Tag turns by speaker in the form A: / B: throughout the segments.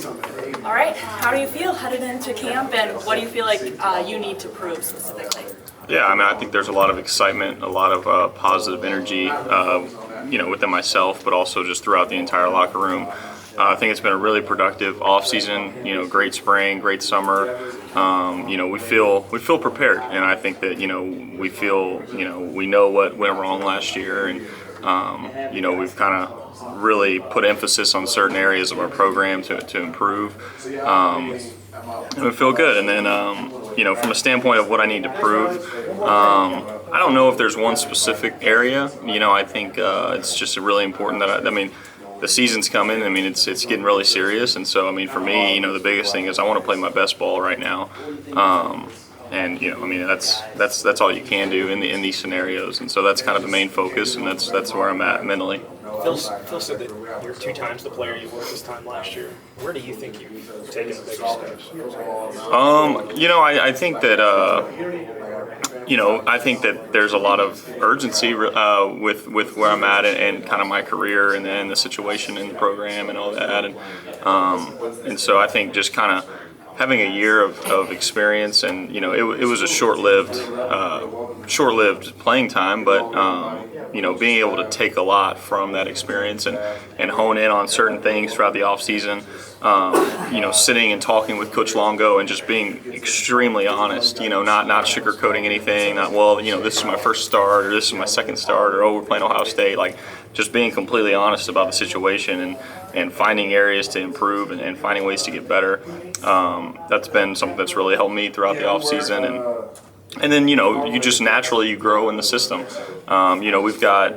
A: All right, how do you feel headed into camp, and what do you feel like you need to prove specifically?
B: Yeah, I mean, I think there's a lot of excitement, a lot of positive energy, within myself, but also just throughout the entire locker room. I think it's been a really productive off season. Great spring, great summer. We feel prepared, and I think that we feel we know what went wrong last year, and we've kind of really put emphasis on certain areas of our program to improve. And we feel good. And then, from a standpoint of what I need to prove, I don't know if there's one specific area. I think it's just really important that the season's coming. It's getting really serious. And so, for me, the biggest thing is I want to play my best ball right now. That's all you can do in these scenarios. And so that's kind of the main focus, and that's where I'm at mentally.
C: Phil said that you're 2 times the player you were this time last year. Where do you think you've taken the bigger steps?
B: I think that there's a lot of urgency with where I'm at and kind of my career and then the situation in the program and all that. And so I think just kind of having a year of experience, and it was a short-lived playing time, but being able to take a lot from that experience and hone in on certain things throughout the off season. Sitting and talking with Coach Longo and just being extremely honest. Not sugarcoating anything. This is my first start, or this is my second start, or we're playing Ohio State. Just being completely honest about the situation and finding areas to improve and finding ways to get better. That's been something that's really helped me throughout the off season, and then you just naturally grow in the system. We've got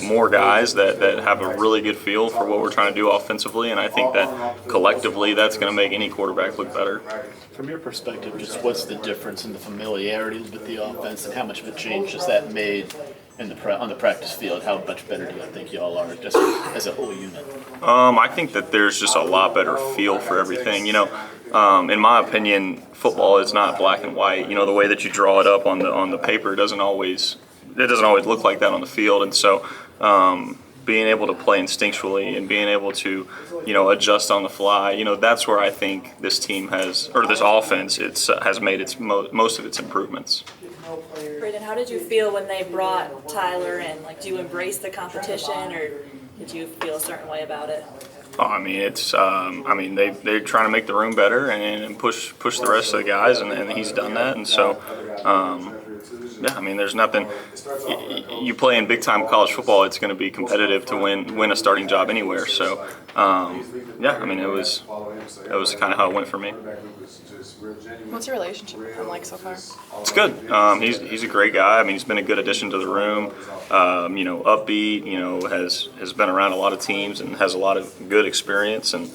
B: more guys that have a really good feel for what we're trying to do offensively, and I think that collectively that's going to make any quarterback look better.
D: From your perspective, just what's the difference in the familiarity with the offense, and how much of a change has that made on the practice field? How much better do you think you all are just as a whole unit?
B: I think that there's just a lot better feel for everything. In my opinion, football is not black and white. The way that you draw it up on the paper doesn't always look like that on the field. And so being able to play instinctually and being able to adjust on the fly, that's where I think this team this offense has made most of its improvements.
A: Braedyn, how did you feel when they brought Tyler in? Do you embrace the competition, or did you feel a certain way about it? They're trying to make the room better and push the rest of the guys, and he's done that. And so, there's nothing. You play in big time college football, it's going to be competitive to win a starting job anywhere. So, it was kind of how it went for me.
E: What's your relationship with him like so far?
B: It's good. He's a great guy. He's been a good addition to the room. Upbeat. Has been around a lot of teams and has a lot of good experience. And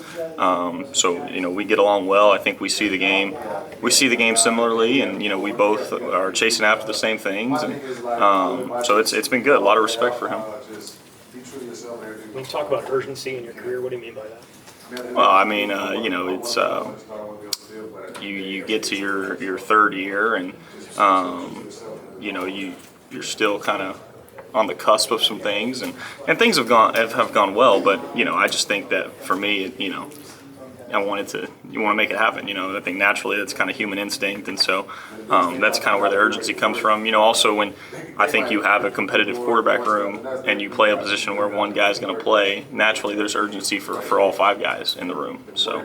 B: so we get along well. I think we see the game. We see the game similarly, and we both are chasing after the same things. And so it's been good. A lot of respect for him.
C: When you talk about urgency in your career, what do you mean by that?
B: Well, it's you get to your third year, and you're still kind of on the cusp of some things, and things have gone well. But I just think that for me, you want to make it happen. I think naturally that's kind of human instinct, and so that's kind of where the urgency comes from. Also when I think you have a competitive quarterback room and you play a position where one guy's going to play, naturally there's urgency for all 5 guys in the room. So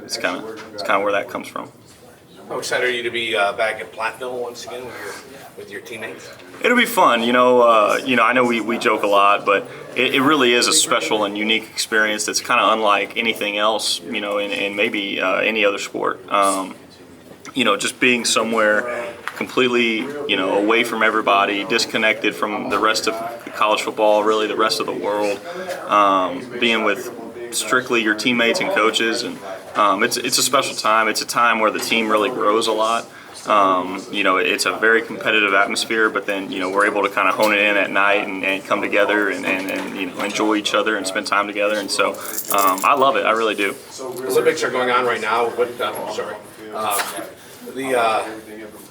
B: it's kind of where that comes from.
F: How excited are you to be back at Platteville once again with your teammates?
B: It'll be fun. I know we joke a lot, but it really is a special and unique experience that's kind of unlike anything else, in maybe any other sport. Just being somewhere completely, away from everybody, disconnected from the rest of college football, really the rest of the world, being with strictly your teammates and coaches, and it's a special time. It's a time where the team really grows a lot. It's a very competitive atmosphere, but then we're able to kind of hone it in at night and come together and enjoy each other and spend time together. And so I love it. I really do.
F: The Olympics are going on right now.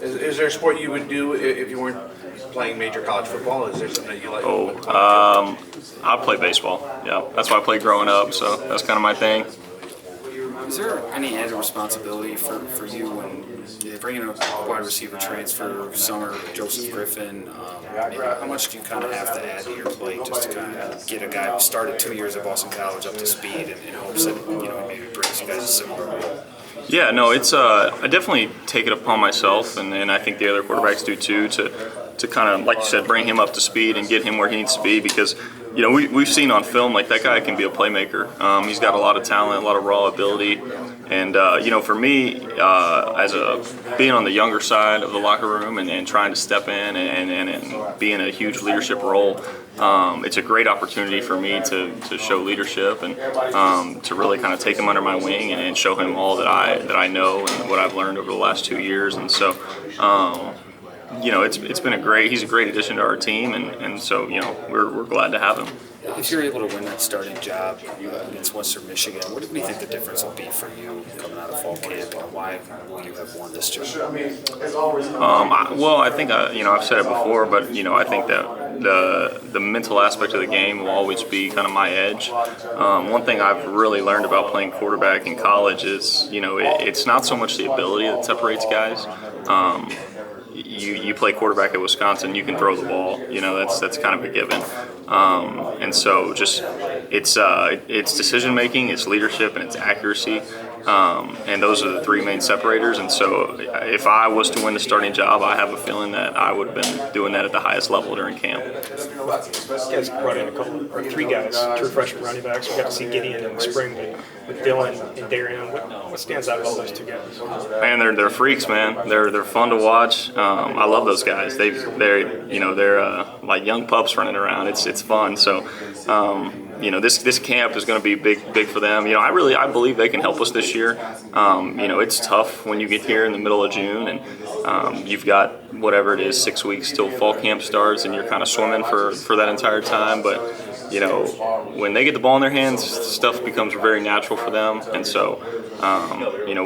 F: Is there a sport you would do if you weren't playing major college football? Is there something that you like?
B: I play baseball. Yeah, that's what I played growing up. So that's kind of my thing.
G: Is there any added responsibility for you when bringing a wide receiver transfer, Summer, Joseph Griffin? How much do you kind of have to add to your plate just to kind of get a guy who started 2 years at Boston College up to speed and in hopes that maybe brings you guys a similar role?
B: Yeah, no, it's I definitely take it upon myself, and I think the other quarterbacks do too, to kind of, like you said, bring him up to speed and get him where he needs to be, because we've seen on film, like, that guy can be a playmaker. He's got a lot of talent, a lot of raw ability, and for me, being on the younger side of the locker room and trying to step in and be in a huge leadership role, it's a great opportunity for me to show leadership and to really kind of take him under my wing and show him all that I know and what I've learned over the last 2 years. And so it's been he's a great addition to our team, and so we're glad to have him.
G: If you're able to win that starting job against Western Michigan, what do you think the difference will be for you coming out of fall camp, and why will you have won this job?
B: Well, I think I've said it before, but I think that the mental aspect of the game will always be kind of my edge. One thing I've really learned about playing quarterback in college is it's not so much the ability that separates guys. You play quarterback at Wisconsin, you can throw the ball. That's kind of a given. And so just it's decision making, it's leadership, and it's accuracy. And those are the three main separators. And so if I was to win the starting job, I have a feeling that I would have been doing that at the highest level during camp.
C: You guys brought in three guys, true freshman running backs. We got to see Gideon in the spring, but with Dylan and Darian, what stands out about those two guys?
B: Man, they're freaks, man. They're fun to watch. I love those guys. They're like young pups running around. It's fun. So this camp is going to be big for them. I believe they can help us this year. It's tough when you get here in the middle of June and you've got whatever it is, 6 weeks till fall camp starts, and you're kind of swimming for that entire time. But when they get the ball in their hands, stuff becomes very natural for them, and so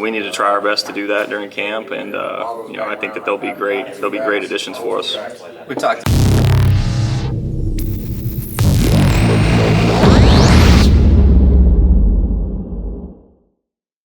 B: we need to try our best to do that during camp. And I think that they'll be great additions for us.
H: We talked